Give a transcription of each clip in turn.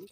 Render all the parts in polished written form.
Hi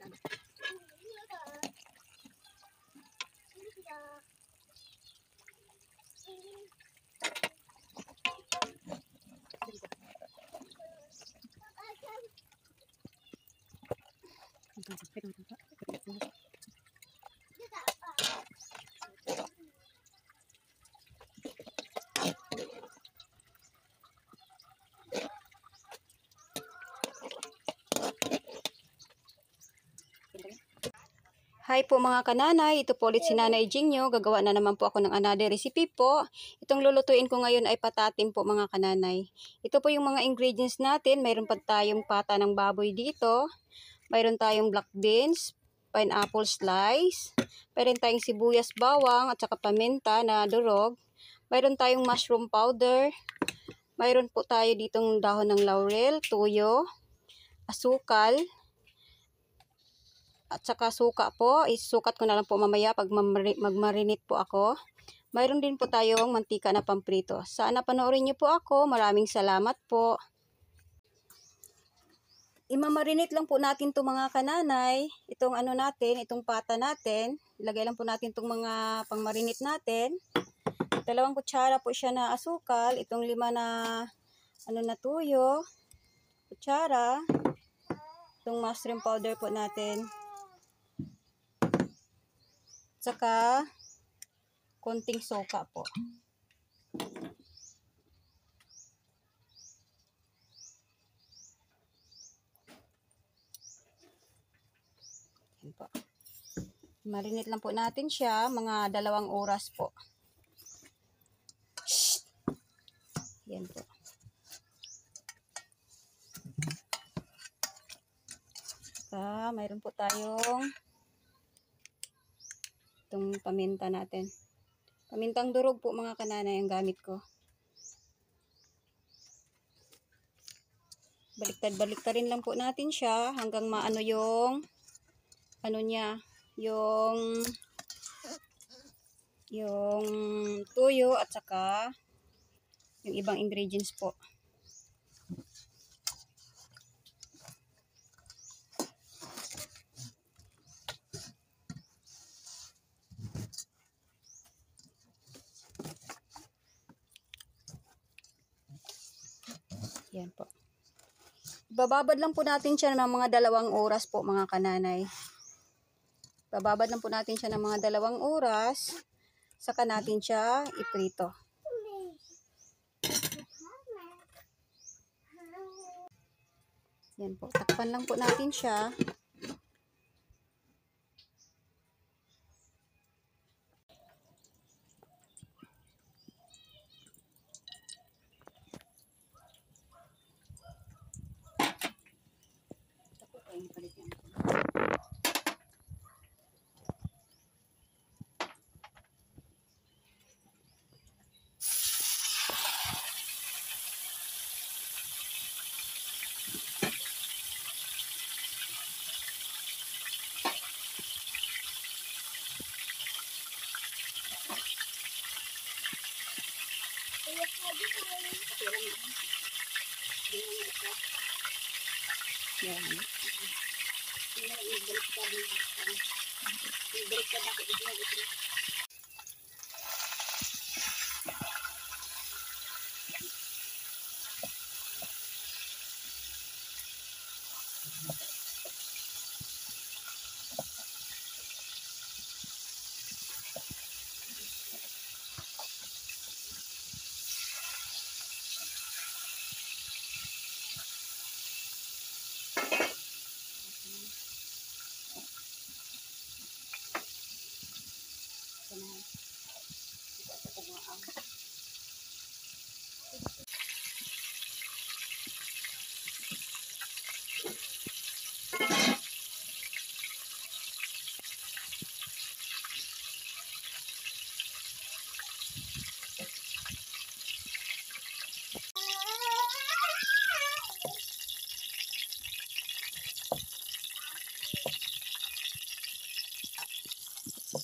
po mga kananay, ito po ulit si Nanay Jingyo. Gagawa na naman po ako ng another recipe po. Itong lulutuin ko ngayon ay patatim po mga kananay. Ito po yung mga ingredients natin. Mayroon pa tayong pata ng baboy dito. Mayroon tayong black beans, pineapple slice. Mayroon tayong sibuyas bawang at saka paminta na durog. Mayroon tayong mushroom powder. Mayroon po tayo ditong dahon ng laurel, tuyo, asukal. At saka suka po, isukat ko na lang po mamaya pag magmarinate po ako. Mayroon din po tayong mantika na pamprito. Sana panoorin niyo po ako. Maraming salamat po. Imamarinate lang po natin itong mga kananay. Itong ano natin, itong pata natin. Ilagay lang po natin itong mga pangmarinate natin. 2 kutsara po siya na asukal. Itong 5 na ano na tuyo. Kutsara. Itong mushroom powder po natin. Saka konting soka po. Yan po. Marinate lang po natin siya mga 2 oras po. Yan po. Saka mayroon po tayong itong paminta natin. Pamintang durog po mga kananay ang gamit ko. Baliktad-baliktarin lang po natin siya hanggang maano yung ano niya, yung tuyo at saka yung ibang ingredients po. Yan po. Bababad lang po natin siya ng mga 2 oras po mga kananay. Bababad lang po natin siya ng mga 2 oras. Saka natin siya iprito. Yan po. Takpan lang po natin siya. Yan.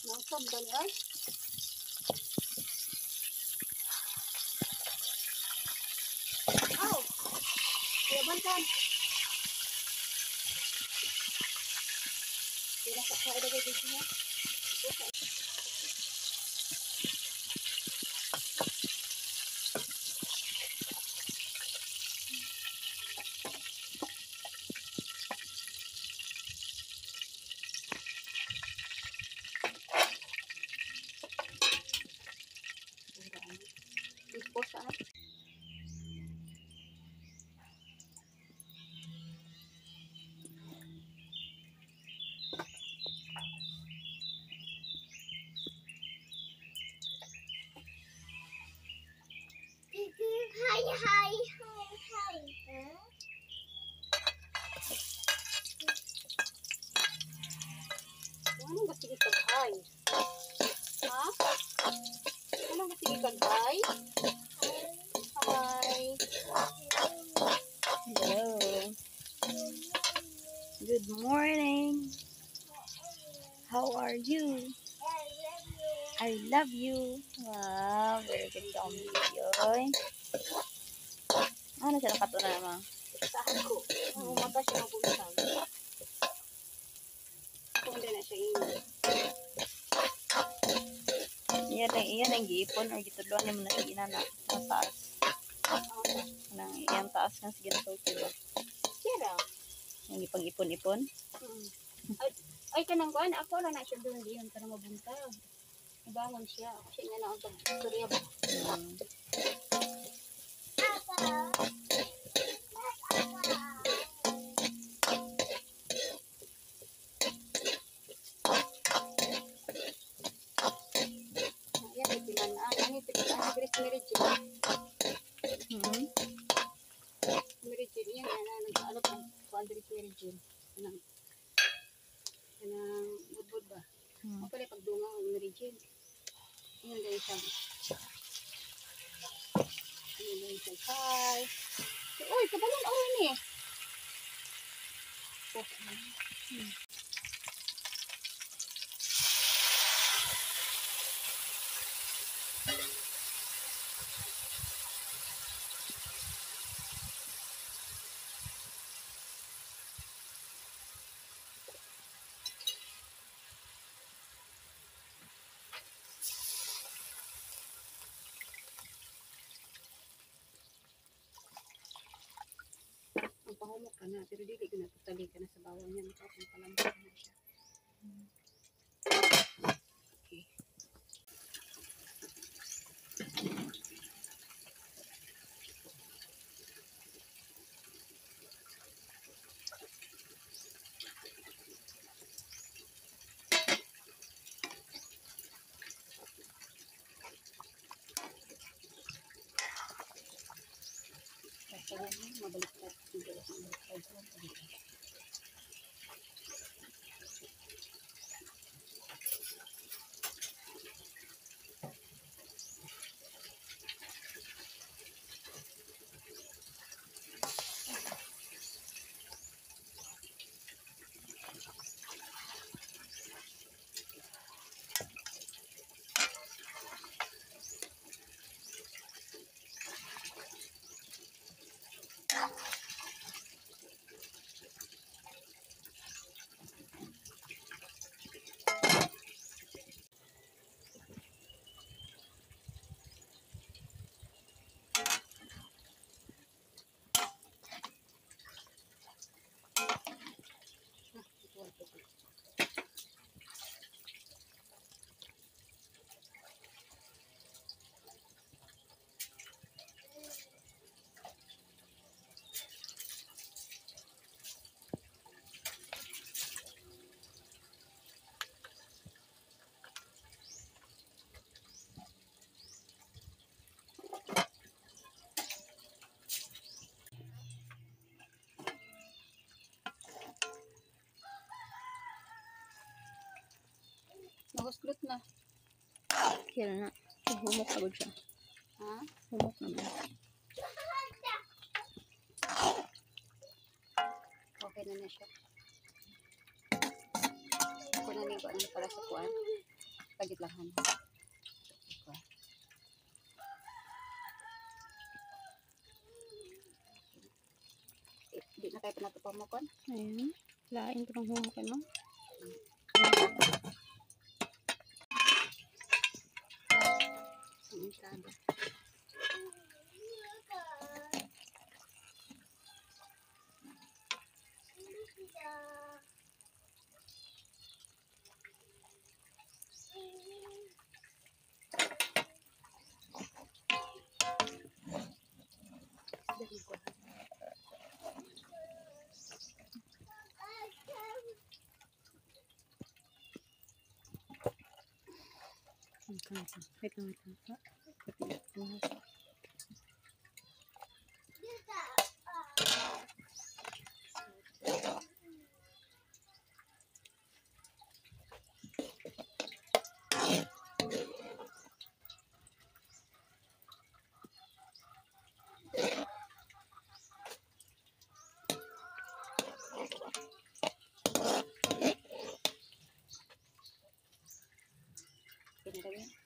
Nasab ba niya? Aw! Kaya bantan. Ilagay dito niya. Dispose ano? Hi, hi, hi, hi. Ano ba sige kag-hi? Ha? Ano ba sige kag-hi? Hi. Hello. Good morning. How are you? I love you. Wow, very good ang video. Ano siya nakatuna naman? Saan ko? Umaga siya mabuntag. Kung hindi na siya inyo. Iyan ang giipon or gitudluan niya mo na siya inana. Mataas. Iyang taas nga sige na sulti ba? Kira. Yung ipang-ipon-ipon? Ay, kanang kuan, ako lang na siya doon diyon para mabuntag. Ibangon siya. Kasi nga na ang pag-surya ba? Ayan, ipilanaan. Ano yung pilanaan? Grace Mary Jane. Mary Jane, yan. Nag-ano pa? Grace Mary Jane. Kanang budbud ba? Ang pala pagdunga ang Mary Jane. Yan din siya. Yan din siya. Hi! Uy, kabalong ako yun eh. Ang pahumok ka na, pero dili ko na tutali ka na sa bawang yan. Kapag palambot na siya. Okay. Basta yan, mabaliktad. Hindi ako mabaliktad. Nahusgot na. Kaya na. Humok agad siya. Ha? Humok naman. Okay na na siya. Ako na ligo na para sa kuwan. Pagitlahan. Di na tayo pinatupang mo kon? Ayan. Lain ko ng humukin mo. masyado. Wait lang. Pinilagyan.